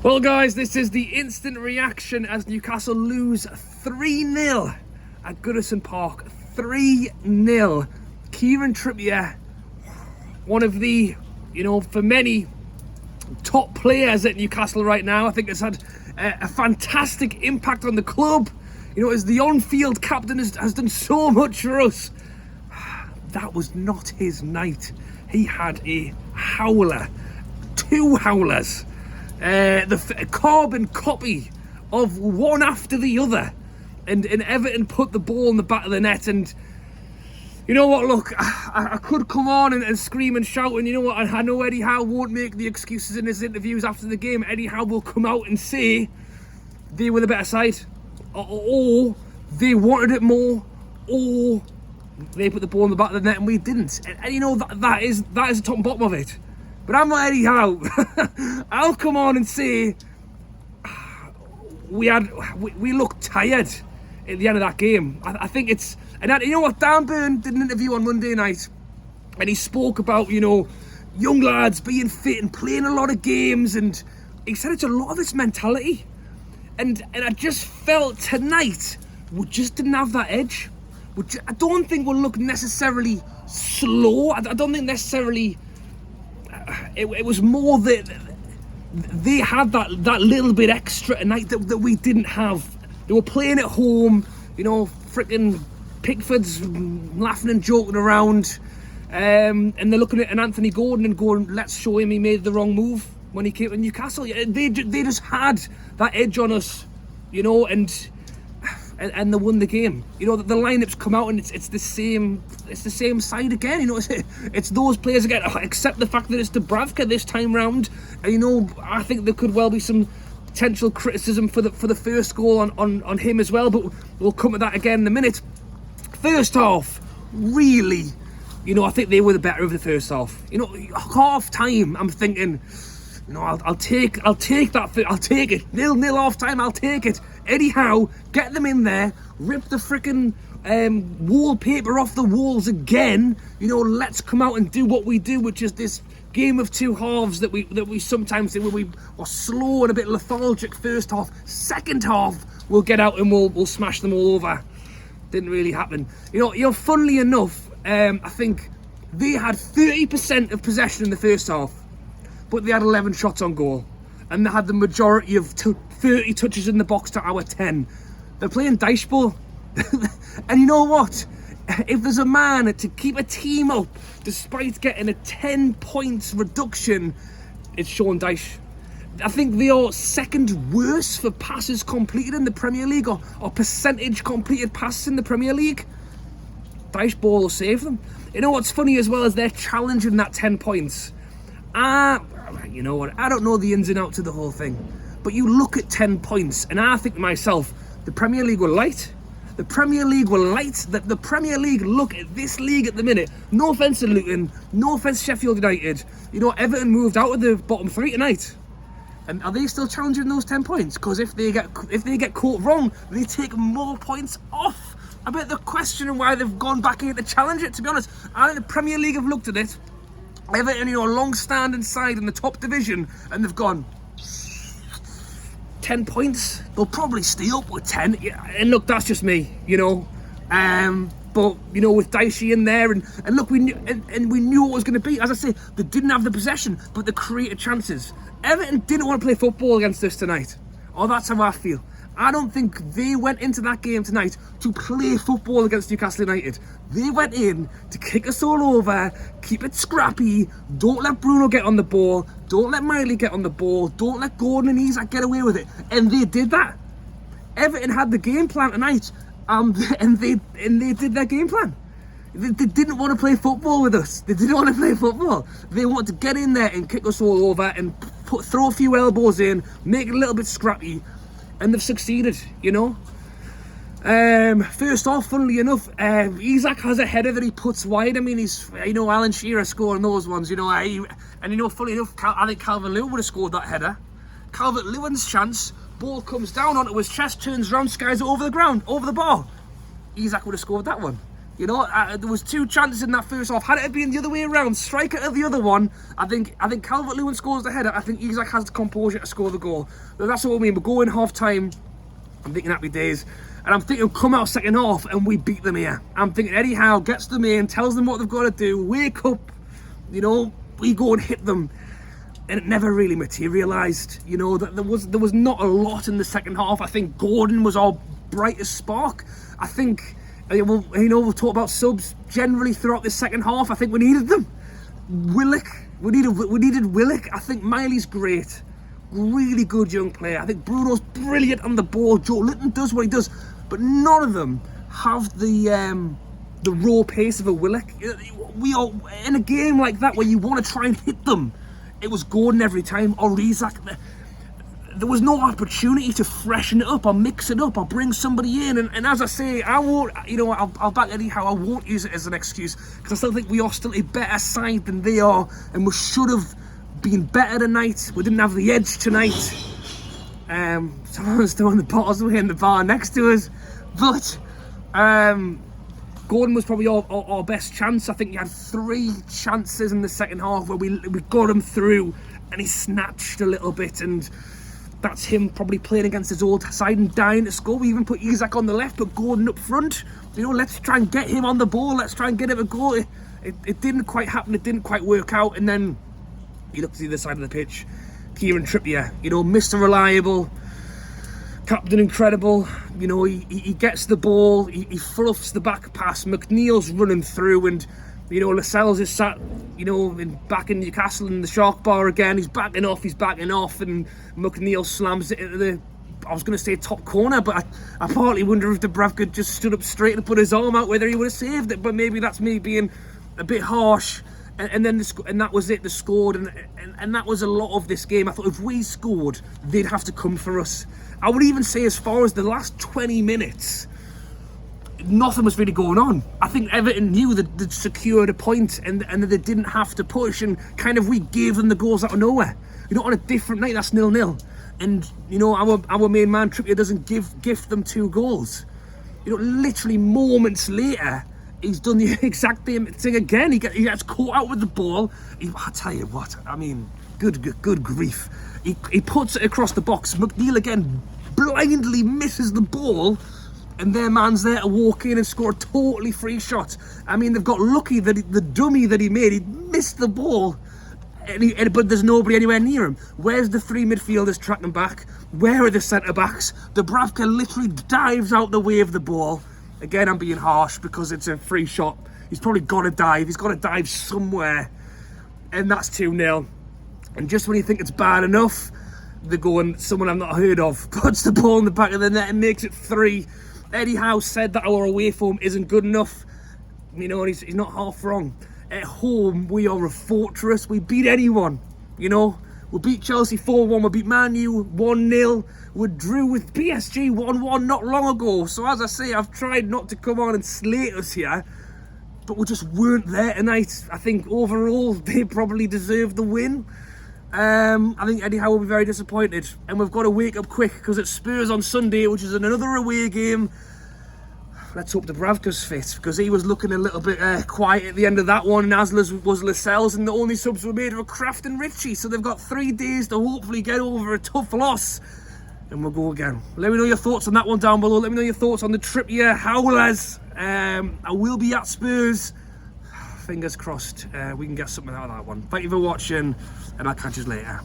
Well guys, this is the instant reaction as Newcastle lose 3-0 at Goodison Park. 3-0. Kieran Trippier, one of the, for many, top players at Newcastle right now. I think has had a fantastic impact on the club. As the on-field captain has done so much for us. That was not his night. He had a howler. 2 howlers. The carbon copy of one after the other, and Everton put the ball in the back of the net. And you know what, look, I could come on and scream and shout, and you know what, I know Eddie Howe won't make the excuses in his interviews after the game. Eddie Howe will come out and say they were the better side, or they wanted it more, or they put the ball in the back of the net and we didn't. And that is the top and bottom of it. But I'm not Eddie Howe. I'll come on and say we looked tired at the end of that game. I think it's, and you know what, Dan Burn did an interview on Monday night, and he spoke about young lads being fit and playing a lot of games, and he said it's a lot of it's mentality. And I just felt tonight we just didn't have that edge. I don't think we'll look necessarily slow. I don't think necessarily. It was more that they had that little bit extra tonight that we didn't have. They were playing at home, freaking Pickford's laughing and joking around, and they're looking at an Anthony Gordon and going, let's show him he made the wrong move when he came to Newcastle. They just had that edge on us, and they won the game. The lineups come out and it's the same side again. It's those players again, except the fact that it's Dubravka this time round. I think there could well be some potential criticism for the first goal on him as well, but we'll come to that again in a minute. First half, really, I think they were the better of the first half. Half time, I'm thinking, I'll take that. I'll take it. 0-0 half time. I'll take it. Eddie Howe, get them in there. Rip the freaking wallpaper off the walls again. Let's come out and do what we do, which is this game of 2 halves that we sometimes do, where we are slow and a bit lethargic first half. Second half, we'll get out and we'll smash them all over. Didn't really happen. Funnily enough, I think they had 30% of possession in the first half, but they had 11 shots on goal, and they had the majority of 30 touches in the box to our 10. They're playing dice ball. And you know what? If there's a man to keep a team up despite getting a 10 points reduction, it's Sean Dyche. I think they are second worst for passes completed in the Premier League, or percentage completed passes in the Premier League. Dyche ball will save them. You know what's funny as well is they're challenging that 10 points. You know what? I don't know the ins and outs of the whole thing, but you look at 10 points, and I think to myself, the Premier League were light. The Premier League were light. The Premier League, look at this league at the minute. No offence to Luton, no offence to Sheffield United. Everton moved out of the bottom 3 tonight. And are they still challenging those 10 points? Because if they get caught wrong, they take more points off. I bet they're questioning why they've gone back here to challenge it, to be honest. I think the Premier League have looked at it. Everton, a long-standing side in the top division, and they've gone 10 points. They'll probably stay up with 10. Yeah, and look, that's just me, But with Dicey in there, and look, we knew what it was going to be. As I say, they didn't have the possession, but they created chances. Everton didn't want to play football against us tonight. Oh, that's how I feel. I don't think they went into that game tonight to play football against Newcastle United. They went in to kick us all over, keep it scrappy, don't let Bruno get on the ball, don't let Miley get on the ball, don't let Gordon and Isak get away with it. And they did that. Everton had the game plan tonight, and they did their game plan. They didn't want to play football with us. They didn't want to play football. They wanted to get in there and kick us all over and throw a few elbows in, make it a little bit scrappy. And they've succeeded, First off, funnily enough, Isak has a header that he puts wide. I mean, he's, Alan Shearer scoring those ones, funnily enough, I think Calvert-Lewin would have scored that header. Calvert-Lewin's chance, ball comes down onto his chest, turns round, skies it over the ground, over the bar. Isak would have scored that one. You know, there was 2 chances in that first half. Had it been the other way around, striker of the other one, I think Calvert-Lewin scores the header. I think Isak has the composure to score the goal. But that's what I mean. We're going half-time. I'm thinking happy days. And I'm thinking come out second half and we beat them here. I'm thinking Eddie Howe gets them in, tells them what they've got to do, wake up, you know, we go and hit them. And it never really materialised. You know, there was not a lot in the second half. I think Gordon was our brightest spark. I think, well, you know, we'll talk about subs generally throughout this second half. I think we needed them. Willock, we needed Willock. I think Miley's great. Really good young player. I think Bruno's brilliant on the ball. Joe Linton does what he does. But none of them have the raw pace of a Willock. We are in a game like that where you want to try and hit them. It was Gordon every time, or Isak. There was no opportunity to freshen it up or mix it up or bring somebody in. And as I say, I won't, you know, I'll back Eddie Howe. I won't use it as an excuse because I still think we are still a better side than they are, and we should have been better tonight. We didn't have the edge tonight. Someone's throwing the bottles away in the bar next to us, but Gordon was probably our best chance. I think he had 3 chances in the second half where we got him through and he snatched a little bit, and that's him probably playing against his old side and dying to score. We even put Isak on the left, but Gordon up front. You know, let's try and get him on the ball. Let's try and get him a goal. It didn't quite happen. It didn't quite work out. And then you look to the other side of the pitch. Kieran Trippier, you know, Mr. Reliable, Captain Incredible. You know, he gets the ball, he fluffs the back pass. McNeil's running through, and you know, Lascelles is sat, you know, back in Newcastle in the Shark Bar again. He's backing off, and McNeil slams it into the, I was going to say top corner, but I partly wonder if Dubravka just stood up straight and put his arm out, whether he would have saved it. But maybe that's me being a bit harsh. And then that was it. They scored, and that was a lot of this game. I thought if we scored, they'd have to come for us. I would even say as far as the last 20 minutes, nothing was really going on. I think Everton knew that they'd secured a point and that they didn't have to push, and kind of we gave them the goals out of nowhere. You know, on a different night, that's 0-0. And, you know, our main man, Trippier, doesn't gift them 2 goals. You know, literally moments later, he's done the exact same thing again. He gets caught out with the ball. I tell you what, I mean, good grief. He puts it across the box. McNeil again blindly misses the ball, and their man's there to walk in and score a totally free shot. I mean, they've got lucky that the dummy that he made, he missed the ball, but there's nobody anywhere near him. Where's the 3 midfielders tracking back? Where are the centre-backs? Dubravka literally dives out the way of the ball. Again, I'm being harsh because it's a free shot. He's probably got to dive. He's got to dive somewhere. And that's 2-0. And just when you think it's bad enough, they go and someone I've not heard of puts the ball in the back of the net and makes it 3. Eddie Howe said that our away form isn't good enough. You know, and he's not half wrong. At home, we are a fortress. We beat anyone, you know. We beat Chelsea 4-1. We beat Man U 1-0. We drew with PSG 1-1 not long ago. So as I say, I've tried not to come on and slate us here, but we just weren't there tonight. I think overall, they probably deserved the win. I think Eddie Howe will be very disappointed. And we've got to wake up quick because it's Spurs on Sunday, which is another away game. Let's hope Dubravka's fit, because he was looking a little bit quiet at the end of that one, and as was Lascelles, and the only subs were made were Kraft and Ritchie. So they've got 3 days to hopefully get over a tough loss, and we'll go again. Let me know your thoughts on that one down below. Let me know your thoughts on the Trippier Howlers. I will be at Spurs. Fingers crossed we can get something out of that one. Thank you for watching, and I'll catch you later.